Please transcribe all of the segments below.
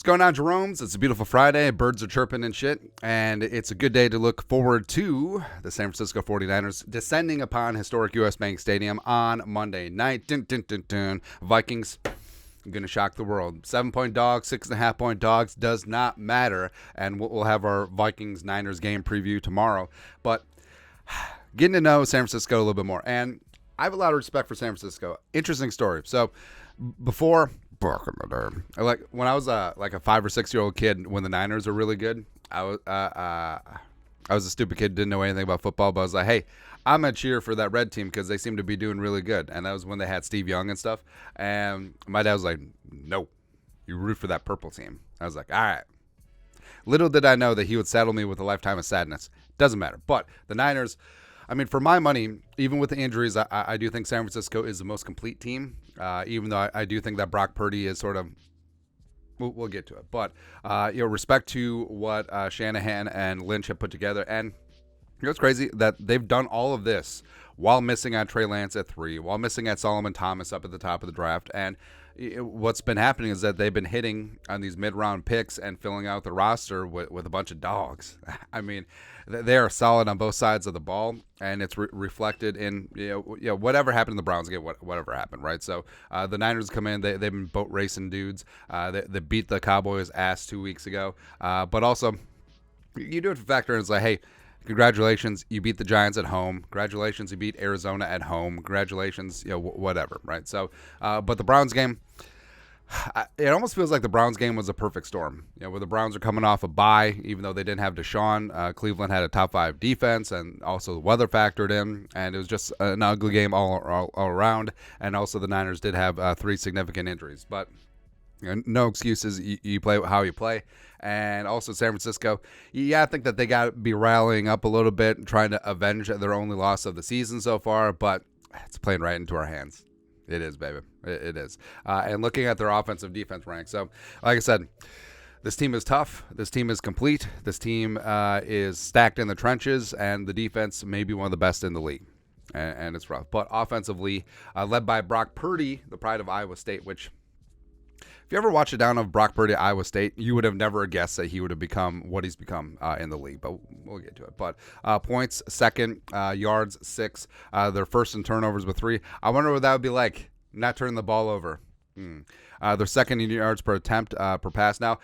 Going on, Jerome's? It's a beautiful Friday. Birds are chirping and shit. And it's a good day to look forward to the San Francisco 49ers descending upon historic U.S. Bank Stadium on Monday night. Dun, dun, dun, dun. Vikings going to shock the world. 7-point dogs, 6.5-point dogs, does not matter. And we'll have our Vikings-Niners game preview tomorrow. But getting to know San Francisco a little bit more. And I have a lot of respect for San Francisco. Interesting story. So before... like when I was like a 5 or 6 year old kid, when the Niners were really good, I was a stupid kid, didn't know anything about football, but I was like, hey, I'm gonna cheer for that red team because they seem to be doing really good. And that was when they had Steve Young and stuff. And my dad was like, no, you root for that purple team. I was like, all right. Little did I know that he would saddle me with a lifetime of sadness. Doesn't matter. But the Niners, I mean, for my money, even with the injuries, I do think San Francisco is the most complete team, even though I do think that Brock Purdy is sort of, we'll get to it. But, respect to what Shanahan and Lynch have put together. And it's crazy that they've done all of this while missing on Trey Lance at 3, while missing at Solomon Thomas up at the top of the draft. And what's been happening is that they've been hitting on these mid-round picks and filling out the roster with a bunch of dogs. I mean, they are solid on both sides of the ball, and it's reflected in whatever happened in the Browns game, whatever happened, right? So the Niners come in, they've been boat racing dudes. They beat the Cowboys' ass 2 weeks ago, but also you do have to factor in. It's like, hey, congratulations, you beat the Giants at home. Congratulations, you beat Arizona at home. Congratulations, whatever, right? So, but the Browns game, it almost feels like the Browns game was a perfect storm. Where the Browns are coming off a bye, even though they didn't have Deshaun. Cleveland had a top 5 defense, and also the weather factored in, and it was just an ugly game all around. And also the Niners did have 3 significant injuries, but no excuses. You play how you play. And also San Francisco, I think that they got to be rallying up a little bit and trying to avenge their only loss of the season so far, but it's playing right into our hands. It is, baby. It is. And looking at their offensive defense rank. So, like I said, this team is tough. This team is complete. This team is stacked in the trenches, and the defense may be one of the best in the league. And it's rough. But offensively, led by Brock Purdy, the pride of Iowa State, which... if you ever watch a down of Brock Purdy at Iowa State, you would have never guessed that he would have become what he's become in the league, but we'll get to it. But points, 2nd, yards, 6, their first in turnovers with 3. I wonder what that would be like, not turning the ball over. Their 2nd in yards per attempt per pass. Now,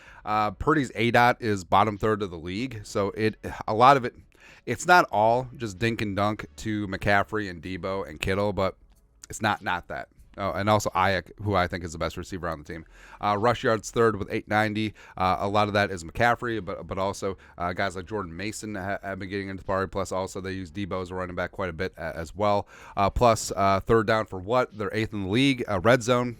Purdy's ADOT is bottom third of the league, so a lot of it, it's not all just dink and dunk to McCaffrey and Debo and Kittle, but it's not that. Oh, and also Ayuk, who I think is the best receiver on the team. Rush yards 3rd with 890. A lot of that is McCaffrey, but also guys like Jordan Mason have been getting into the party. Plus, also they use Debo as a running back quite a bit as well. Plus, 3rd down for what? They're 8th in the league. Red zone,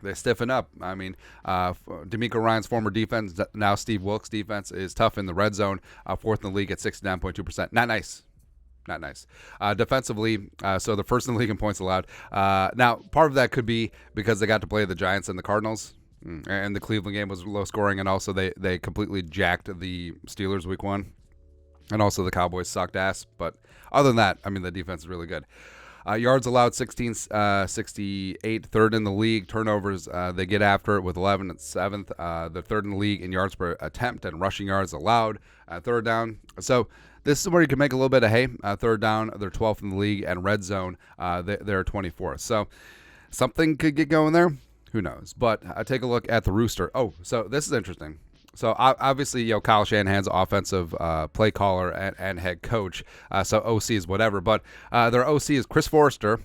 they stiffen up. I mean, D'Amico Ryan's former defense, now Steve Wilkes' defense, is tough in the red zone. 4th in the league at 69.2%. Not nice. Not nice. Defensively, so the first in the league in points allowed. Now, part of that could be because they got to play the Giants and the Cardinals, and the Cleveland game was low scoring, and also they completely jacked the Steelers week 1, and also the Cowboys sucked ass. But other than that, I mean, the defense is really good. Yards allowed 68, 3rd in the league. Turnovers, they get after it with 11 and 7th. They're 3rd in the league in yards per attempt and rushing yards allowed. 3rd down. So this is where you can make a little bit of hay. 3rd down, they're 12th in the league, and red zone, they're 24th. So something could get going there. Who knows? But take a look at the Rooster. Oh, so this is interesting. So obviously, Kyle Shanahan's offensive play caller and head coach. So OC is whatever. But their OC is Chris Forrester,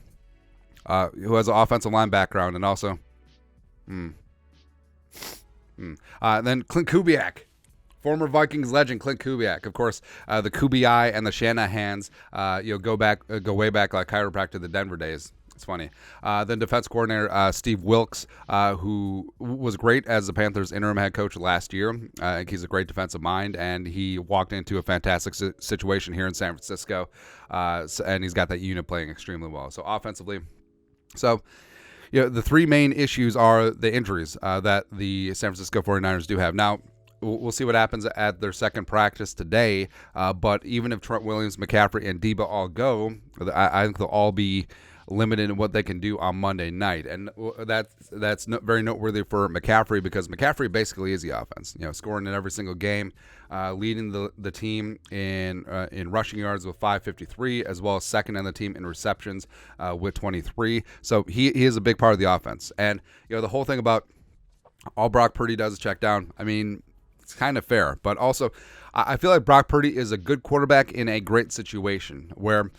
who has an offensive line background, and also, then Clint Kubiak. Former Vikings legend Clint Kubiak, of course, the Kubii and the Shanahans, go way back like chiropractor the Denver days. It's funny. Then defense coordinator Steve Wilkes, who was great as the Panthers interim head coach last year. He's a great defensive mind, and he walked into a fantastic situation here in San Francisco, and he's got that unit playing extremely well. So offensively, the 3 main issues are the injuries that the San Francisco 49ers do have. Now, we'll see what happens at their second practice today. But even if Trent Williams, McCaffrey, and Debo all go, I think they'll all be limited in what they can do on Monday night. And that's very noteworthy for McCaffrey, because McCaffrey basically is the offense, scoring in every single game, leading the team in rushing yards with 553, as well as second in the team in receptions with 23. So he is a big part of the offense. And the whole thing about all Brock Purdy does is check down. I mean, it's kind of fair, but also I feel like Brock Purdy is a good quarterback in a great situation where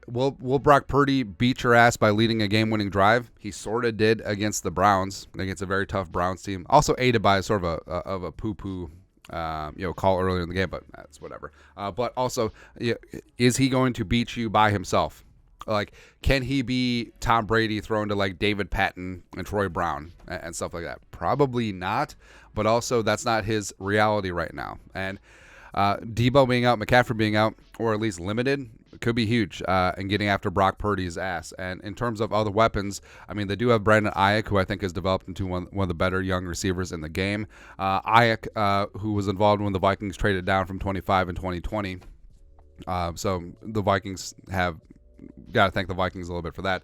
will Brock Purdy beat your ass by leading a game-winning drive? He sort of did against the Browns, against a very tough Browns team. Also aided by sort of a poo-poo call earlier in the game, but that's whatever. But also, is he going to beat you by himself? Like, can he be Tom Brady thrown to like David Patton and Troy Brown and stuff like that? Probably not, but also that's not his reality right now. And Debo being out, McCaffrey being out, or at least limited, could be huge in getting after Brock Purdy's ass. And in terms of other weapons, I mean, they do have Brandon Ayuk, who I think has developed into one of the better young receivers in the game. Ayuk, who was involved when the Vikings traded down from 25 in 2020. So the Vikings have got to thank the Vikings a little bit for that.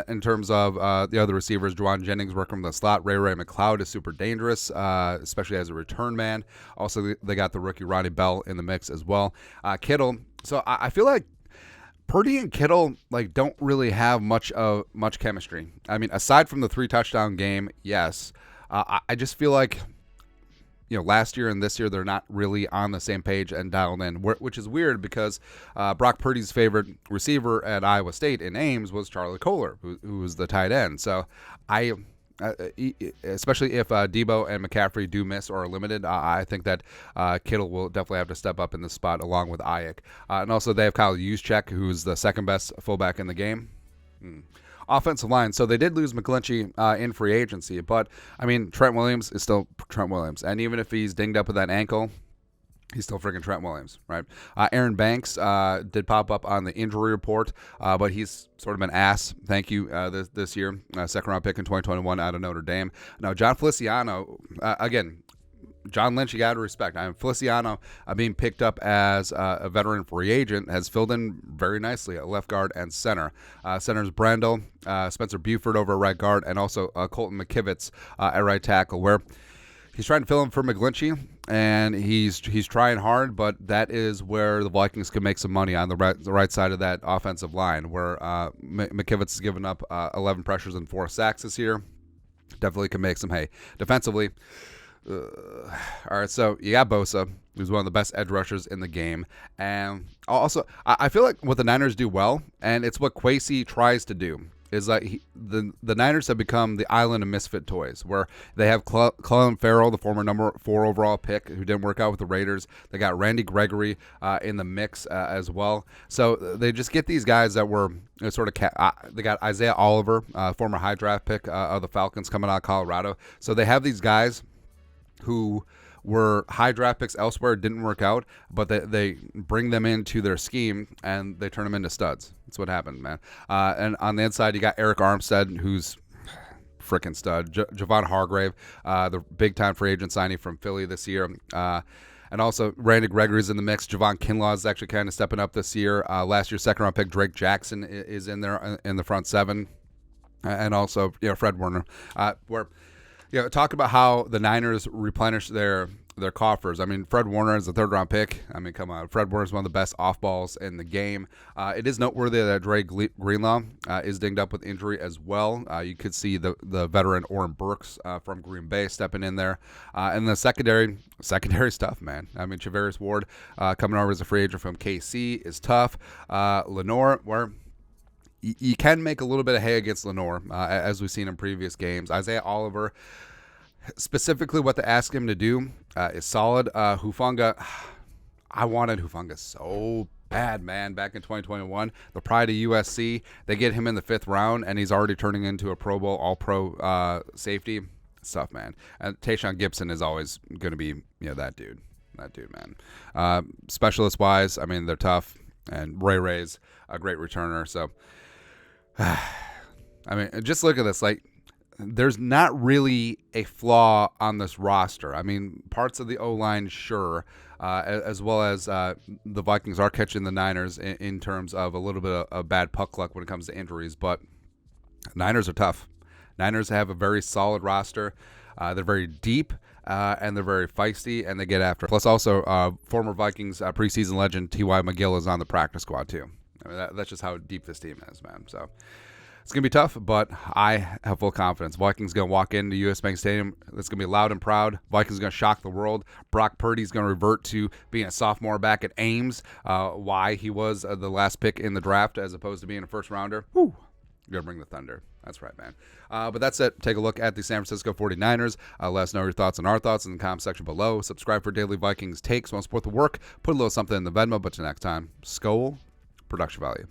In terms of the other receivers, Juwan Jennings working from the slot. Ray McLeod is super dangerous, especially as a return man. Also, they got the rookie Ronnie Bell in the mix as well. Kittle. So I feel like Purdy and Kittle don't really have much chemistry. I mean, aside from the 3-touchdown game, yes. I just feel like last year and this year, they're not really on the same page and dialed in, which is weird because Brock Purdy's favorite receiver at Iowa State in Ames was Charlie Kolar, who was the tight end. So especially if Debo and McCaffrey do miss or are limited, I think that Kittle will definitely have to step up in this spot along with Ayuk. And also they have Kyle Juszczyk, who's the second best fullback in the game. Offensive line. So they did lose McGlinchey in free agency, but I mean, Trent Williams is still Trent Williams. And even if he's dinged up with that ankle, he's still freaking Trent Williams, right? Aaron Banks did pop up on the injury report, but he's sort of an ass. Thank you this year. Second round pick in 2021 out of Notre Dame. Now, John Feliciano, again, John Lynch, you got to respect. Feliciano being picked up as a veteran free agent has filled in very nicely at left guard and center. Center's Brandel, Spencer Buford over right guard, and also Colton McKivitz at right tackle, where he's trying to fill in for McGlinchey, and he's trying hard, but that is where the Vikings can make some money on the right side of that offensive line, where McKivitz has given up 11 pressures and 4 sacks this year. Definitely can make some hay. Defensively, all right, so you got Bosa, who's one of the best edge rushers in the game. And also, I feel like what the Niners do well, and it's what Kwesi tries to do, is like the Niners have become the island of misfit toys, where they have Clelin Ferrell, the former number 4 overall pick, who didn't work out with the Raiders. They got Randy Gregory in the mix as well. So they just get these guys that were sort of they got Isaiah Oliver, former high draft pick of the Falcons, coming out of Colorado. So they have these guys who were high draft picks elsewhere, didn't work out, but they bring them into their scheme and they turn them into studs. That's what happened, man. And on the inside, you got Eric Armstead, who's freaking stud. Javon Hargrave, the big-time free agent signing from Philly this year. And also, Randy Gregory's in the mix. Javon Kinlaw is actually kind of stepping up this year. Last year's second-round pick, Drake Jackson, is in there in the front 7. And also, Fred Warner, where... talk about how the Niners replenish their coffers. I mean, Fred Warner is a third-round pick. I mean, come on. Fred Warner is one of the best off-balls in the game. It is noteworthy that Dre Greenlaw is dinged up with injury as well. You could see the veteran Oren Burks from Green Bay stepping in there. And the secondary stuff, man. I mean, Charvarius Ward coming over as a free agent from KC is tough. Lenore, where... you can make a little bit of hay against Lenore, as we've seen in previous games. Isaiah Oliver, specifically what they ask him to do is solid. Hufanga, I wanted Hufanga so bad, man, back in 2021. The pride of USC, they get him in the 5th round, and he's already turning into a Pro Bowl, all-pro safety. It's tough, man. And Tayshaun Gibson is always going to be that dude. That dude, man. Specialist-wise, I mean, they're tough, and Ray's a great returner, so... I mean, just look at this. Like, there's not really a flaw on this roster. I mean, parts of the O-line, sure, as well as the Vikings are catching the Niners in terms of a little bit of bad puck luck when it comes to injuries, but Niners are tough. Niners have a very solid roster. They're very deep, and they're very feisty, and they get after it. Plus, also, former Vikings preseason legend T.Y. McGill is on the practice squad, too. I mean, that's just how deep this team is, man. So it's going to be tough, but I have full confidence. Vikings going to walk into U.S. Bank Stadium. It's going to be loud and proud. Vikings going to shock the world. Brock Purdy's going to revert to being a sophomore back at Ames, why he was the last pick in the draft as opposed to being a first-rounder. Whew. You're going to bring the thunder. That's right, man. But that's it. Take a look at the San Francisco 49ers. Let us know your thoughts on our thoughts in the comment section below. Subscribe for daily Vikings takes. Want to support the work? Put a little something in the Venmo. But till next time, Skol, production value.